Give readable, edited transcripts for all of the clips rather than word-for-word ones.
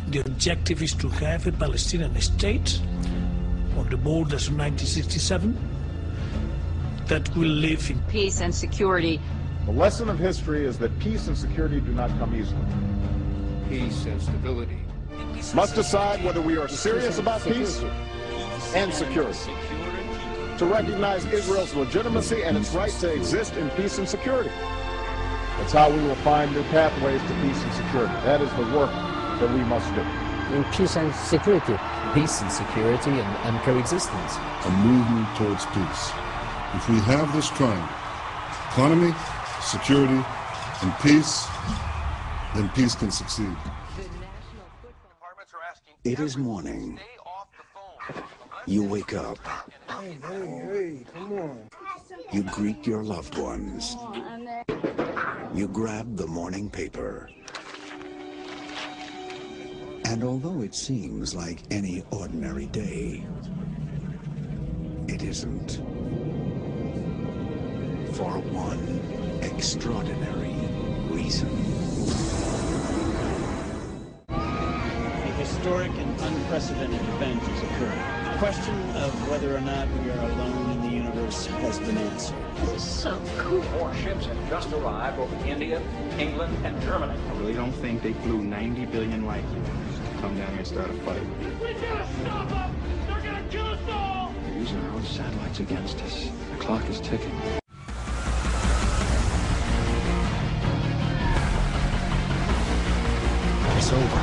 The objective is to have a Palestinian state on the borders of 1967 that will live in peace and security. The lesson of history is that peace and security do not come easily. Peace and stability Must decide whether we are serious about peace and security. To recognize Israel's legitimacy and its right to exist in peace and security. That's how we will find new pathways to peace and security. That is the work that we must do. In peace and security. Peace and security and coexistence. A movement towards peace. If we have this triangle, economy, security, and peace, then peace can succeed. It is morning. You wake up. Hey, come on. You greet your loved ones. You grab the morning paper. And although it seems like any ordinary day, it isn't. For one extraordinary reason. A historic and unprecedented event has occurred. The question of whether or not we are alone in the universe has been answered. This is so cool. Warships have just arrived over India, England, and Germany. I really don't think they flew 90 billion light years to come down here and start a fight. We gotta stop them! They're gonna kill us all! They're using our own satellites against us. The clock is ticking. It's over.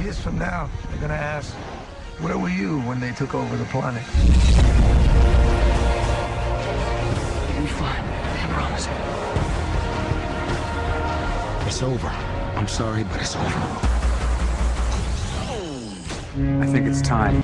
Years from now, they're gonna ask, where were you when they took over the planet? We'll be fine. I promise. It's over. I'm sorry, but it's over. I think it's time.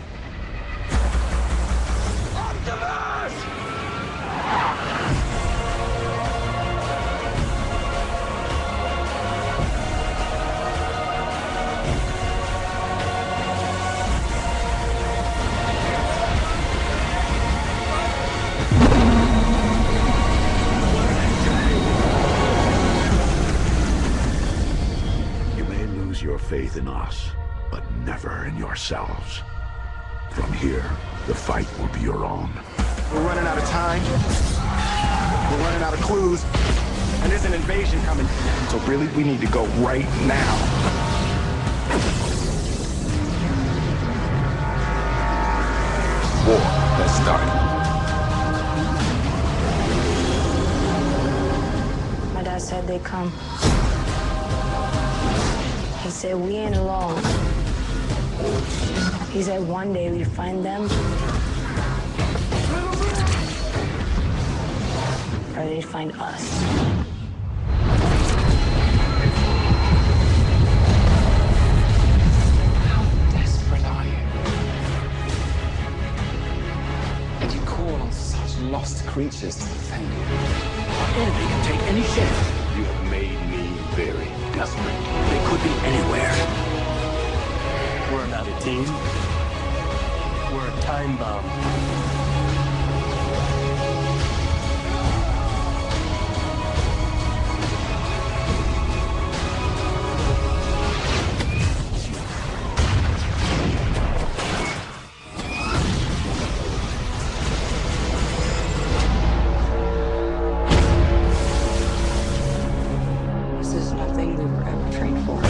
Your faith in us, but never in yourselves. From here, the fight will be your own. We're running out of time. We're running out of clues. And there's an invasion coming. So really, we need to go right now. War has started. My dad said they'd come. He said, we ain't alone. He said one day we'd find them. Or they'd find us. How desperate are you? And you call on such lost creatures to defend you. Our enemy can take any shape. You have made me very desperate. They could be anywhere. We're not a team. We're a time bomb. This is nothing we were ever trained for.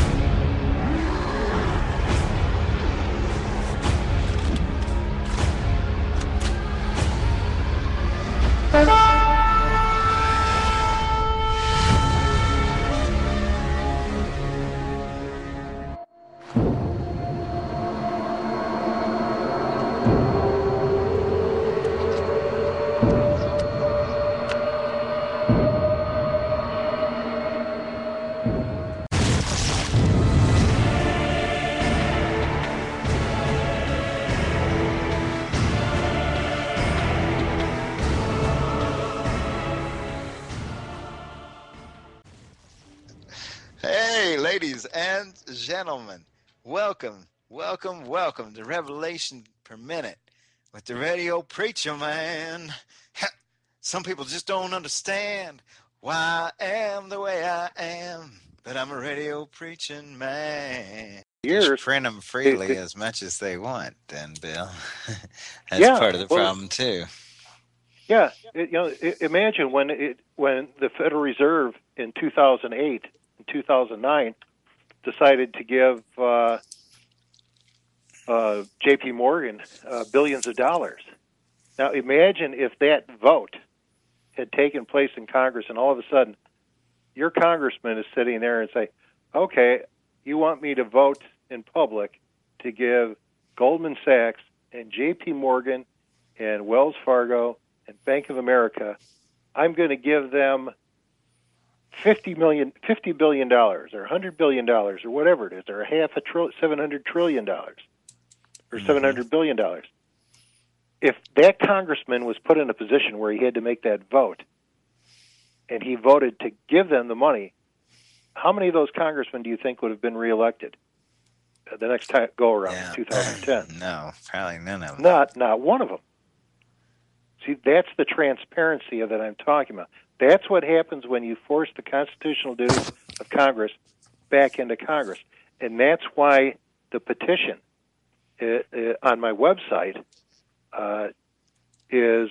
Hey, ladies and gentlemen, welcome to Revelation Per Minute with the Radio Preacher Man. Some people just don't understand why I am the way I am. but I'm a radio preaching man. Years, Just print them freely as much as they want, then, Bill. That's part of the problem, too. Yeah. Imagine when the Federal Reserve in 2008 and 2009 decided to give J.P. Morgan billions of dollars. Now, imagine if that vote had taken place in Congress and all of a sudden your congressman is sitting there and say, okay, you want me to vote in public to give Goldman Sachs and J.P. Morgan and Wells Fargo and Bank of America, I'm going to give them $50 billion or $100 billion or whatever it is, or $700 trillion or $700 billion. If that congressman was put in a position where he had to make that vote and he voted to give them the money, how many of those congressmen do you think would have been reelected the next time go-around in 2010? No, probably none of them. Not one of them. See, that's the transparency that I'm talking about. That's what happens when you force the constitutional duties of Congress back into Congress. And that's why the petition on my website is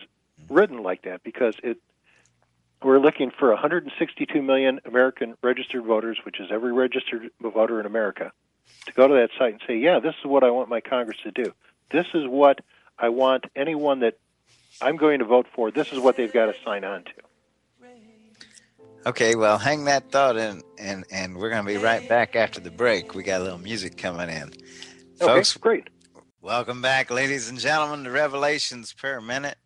written like that, because we're looking for 162 million American registered voters, which is every registered voter in America, to go to that site and say, yeah, this is what I want my Congress to do. This is what I want anyone that I'm going to vote for. This is what they've got to sign on to. Okay, well, hang that thought and we're going to be right back after the break. We got a little music coming in. Okay, Folks, great. Welcome back, ladies and gentlemen, to Revelations Per Minute,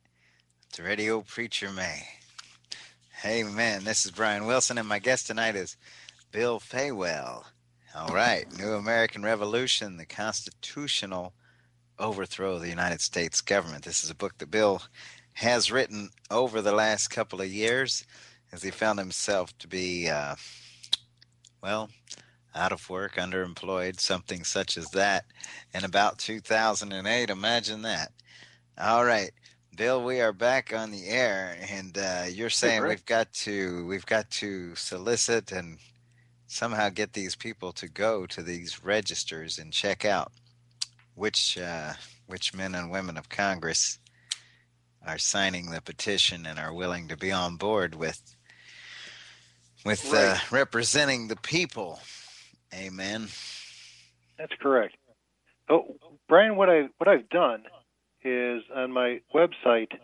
to Radio Preacher May. Hey, man, this is Brian Wilson, and my guest tonight is Bill Faywell. All right, New American Revolution, the Constitutional Overthrow of the United States Government. This is a book that Bill has written over the last couple of years as he found himself to be, out of work, underemployed, something such as that, in about 2008. Imagine that. All right, Bill, we are back on the air, and you're saying we've got to solicit and somehow get these people to go to these registers and check out which men and women of Congress are signing the petition and are willing to be on board with representing the people. Amen. That's correct. Oh, Brian, what I've done is on my website,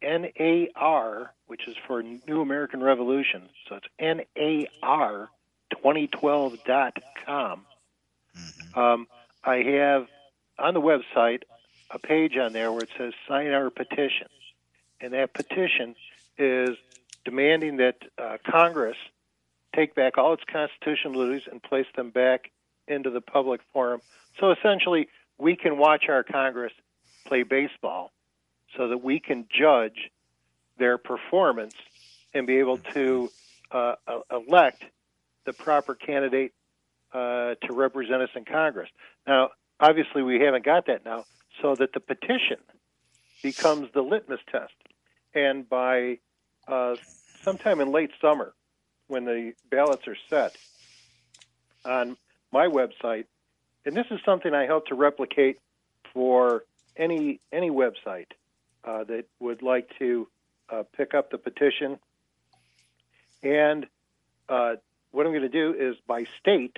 NAR, which is for New American Revolution, so it's NAR2012.com. Mm-hmm. I have on the website a page on there where it says sign our petition. And that petition is demanding that Congress take back all its constitutional duties and place them back into the public forum. So essentially, we can watch our Congress play baseball so that we can judge their performance and be able to elect the proper candidate to represent us in Congress. Now, obviously, we haven't got that now, so that the petition becomes the litmus test. And by sometime in late summer, when the ballots are set on my website, and this is something I hope to replicate for any website that would like to pick up the petition. And what I'm going to do is by state,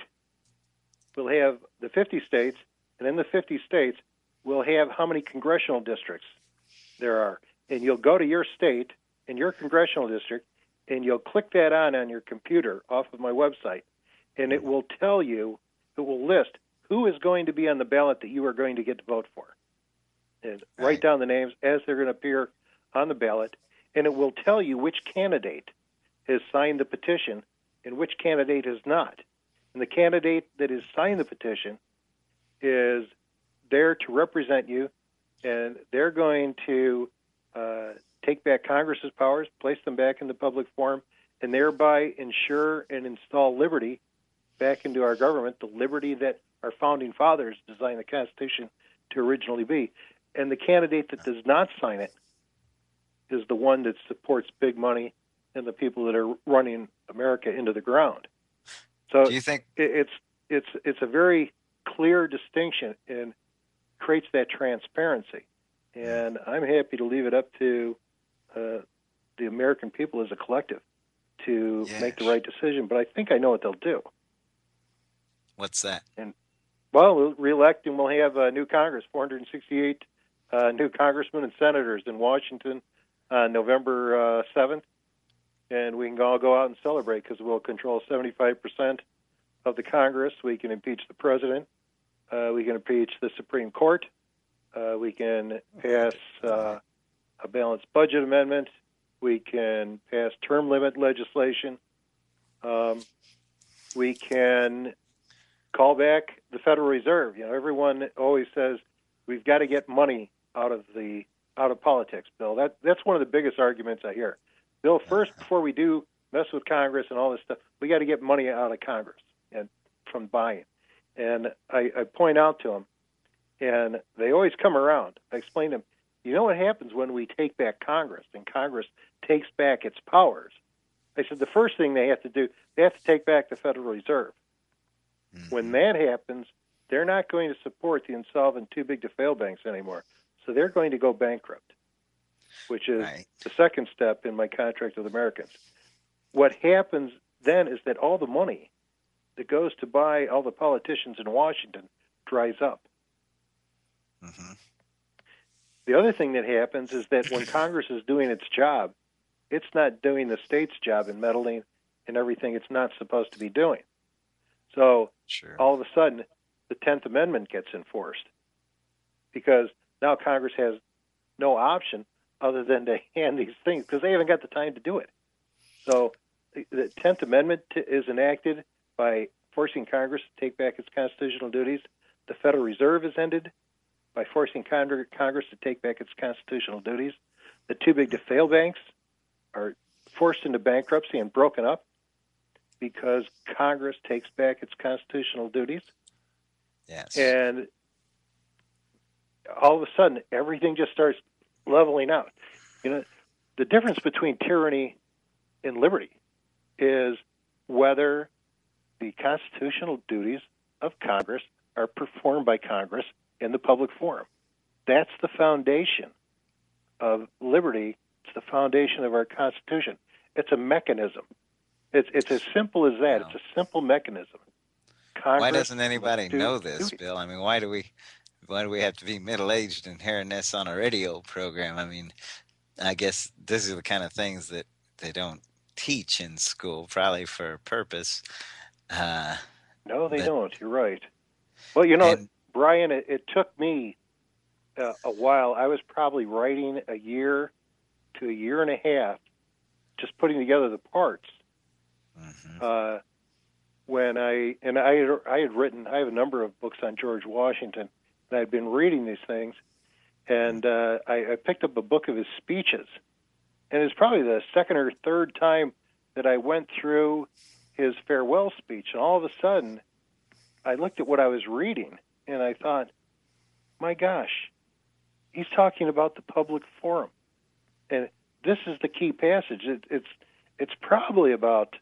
we'll have the 50 states, and in the 50 states, we'll have how many congressional districts there are. And you'll go to your state and your congressional district, and you'll click that on your computer off of my website, and it will tell you, it will list who is going to be on the ballot that you are going to get to vote for. And write down the names as they're going to appear on the ballot, and it will tell you which candidate has signed the petition and which candidate has not. And the candidate that has signed the petition is there to represent you, and they're going to take back Congress's powers, place them back in the public forum, and thereby ensure and install liberty back into our government, the liberty that our founding fathers designed the Constitution to originally be. And the candidate that does not sign it is the one that supports big money and the people that are running America into the ground. So do you think it's a very clear distinction and creates that transparency. And I'm happy to leave it up to the American people as a collective to make the right decision. But I think I know what they'll do. What's that? And well, we'll reelect and we'll have a new Congress, 468 new congressmen and senators in Washington on November 7th. And we can all go out and celebrate because we'll control 75% of the Congress. We can impeach the president. We can impeach the Supreme Court. We can pass a balanced budget amendment. We can pass term limit legislation. We can call back the Federal Reserve. You know, everyone always says we've got to get money out of politics, Bill. That's one of the biggest arguments I hear. Bill, first, before we do mess with Congress and all this stuff, we got to get money out of Congress and from buying. And I point out to them, and they always come around. I explain to them, you know what happens when we take back Congress and Congress takes back its powers? I said the first thing they have to do, they have to take back the Federal Reserve. Mm-hmm. When that happens, they're not going to support the insolvent too-big-to-fail banks anymore. So they're going to go bankrupt, which is the second step in my contract with Americans. What happens then is that all the money that goes to buy all the politicians in Washington dries up. Mm-hmm. The other thing that happens is that when Congress is doing its job, it's not doing the state's job in meddling in everything it's not supposed to be doing. So all of a sudden, the 10th Amendment gets enforced because now Congress has no option other than to hand these things because they haven't got the time to do it. So the 10th Amendment is enacted by forcing Congress to take back its constitutional duties. The Federal Reserve is ended by forcing Congress to take back its constitutional duties. The too-big-to-fail banks are forced into bankruptcy and broken up because Congress takes back its constitutional duties. Yes. And all of a sudden, everything just starts leveling out. You know, the difference between tyranny and liberty is whether the constitutional duties of Congress are performed by Congress in the public forum. That's the foundation of liberty. It's the foundation of our Constitution. It's a mechanism. It's as simple as that. It's a simple mechanism. Congress why doesn't anybody know this, Bill? I mean, why do we have to be middle-aged and hearing this on a radio program? I mean, I guess these are the kind of things that they don't teach in school, probably for a purpose. No, they don't. You're right. Well, you know, Brian, it took me a while. I was probably writing a year to a year and a half, just putting together the parts. Mm-hmm. When I had written, I have a number of books on George Washington, and I'd been reading these things, and I picked up a book of his speeches, and it was probably the second or third time that I went through his farewell speech, and all of a sudden, I looked at what I was reading, and I thought, my gosh, he's talking about the public forum, and this is the key passage. It's probably about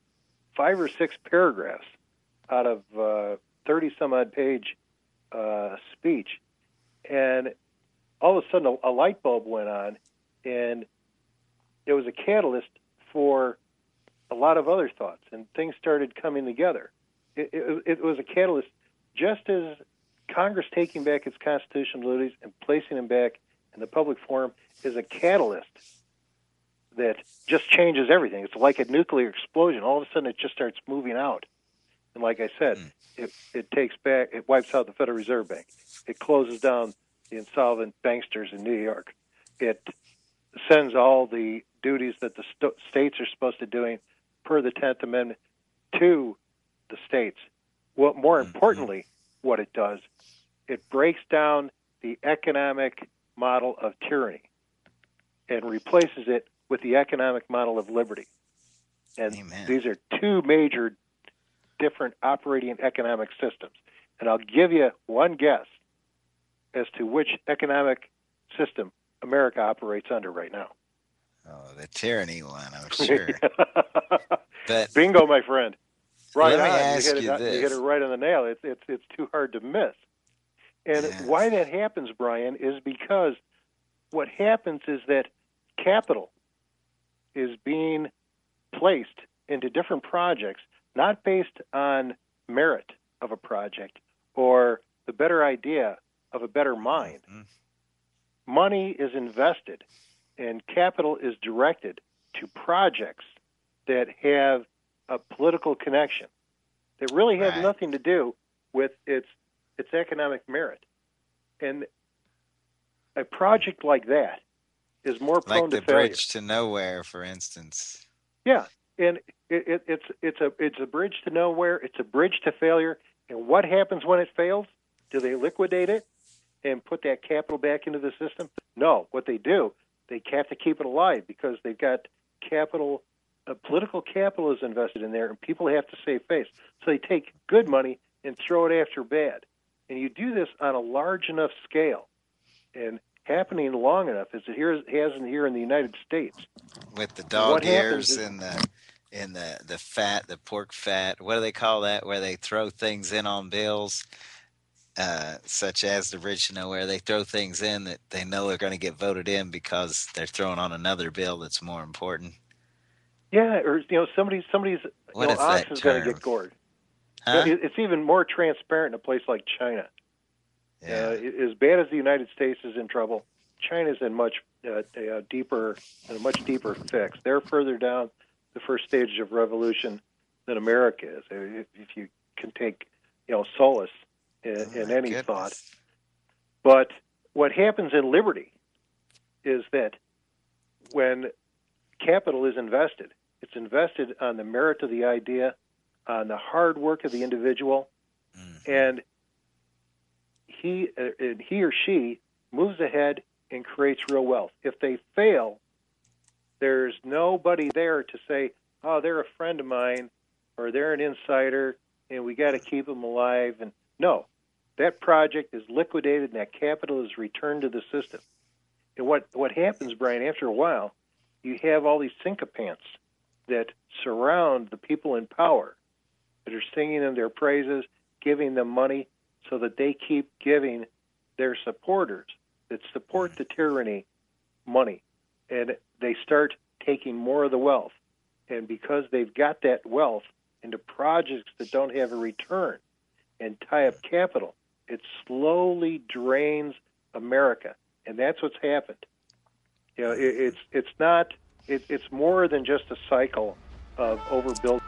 5 or 6 paragraphs out of 30-some-odd page speech. And all of a sudden, a light bulb went on, and it was a catalyst for a lot of other thoughts, and things started coming together. It was a catalyst, just as Congress taking back its constitutional duties and placing them back in the public forum is a catalyst that just changes everything. It's like a nuclear explosion. All of a sudden, it just starts moving out. And like I said, it wipes out the Federal Reserve Bank. It closes down the insolvent banksters in New York. It sends all the duties that the states are supposed to be doing per the 10th Amendment to the states. Well, more importantly, what it does, it breaks down the economic model of tyranny and replaces it with the economic model of liberty. And these are two major different operating economic systems. And I'll give you one guess as to which economic system America operates under right now. Oh, the tyranny one, I'm sure. Bingo, my friend. right Let me on. ask you You hit this. it right on the nail. It's too hard to miss. And why that happens, Brian, is because what happens is that capital is being placed into different projects, not based on merit of a project or the better idea of a better mind. Money is invested and capital is directed to projects that have a political connection that really have nothing to do with its economic merit. And a project like that is more prone Like to the failure. bridge to nowhere, for instance. Yeah, and it's a bridge to nowhere. It's a bridge to failure. And what happens when it fails? Do they liquidate it and put that capital back into the system? No. What they do, they have to keep it alive because they've got capital. Political capital is invested in there, and people have to save face. So they take good money and throw it after bad. And you do this on a large enough scale and happening long enough as it has here in the United States. With the What dog happens ears is- and the fat, the pork fat. What do they call that? Where they throw things in on bills, such as the bridge to nowhere. They throw things in that they know are going to get voted in because they're throwing on another bill that's more important. Yeah, or somebody's What is ox that is going to term? get gored. Huh? It's even more transparent in a place like China. As bad as the United States is in trouble, China's in much deeper fix. They're further down the first stage of revolution than America is. If you can take solace in any thought. But what happens in liberty is that when capital is invested, it's invested on the merit of the idea, on the hard work of the individual, and he or she moves ahead and creates real wealth. If they fail, there's nobody there to say, oh, they're a friend of mine or they're an insider and we got to keep them alive. And no, that project is liquidated and that capital is returned to the system. And what happens, Brian, after a while, you have all these sycophants that surround the people in power that are singing them their praises, giving them money so that they keep giving their supporters that support the tyranny money. And they start taking more of the wealth. And because they've got that wealth into projects that don't have a return and tie up capital, it slowly drains America. And that's what's happened. It's more than just a cycle of overbuilding.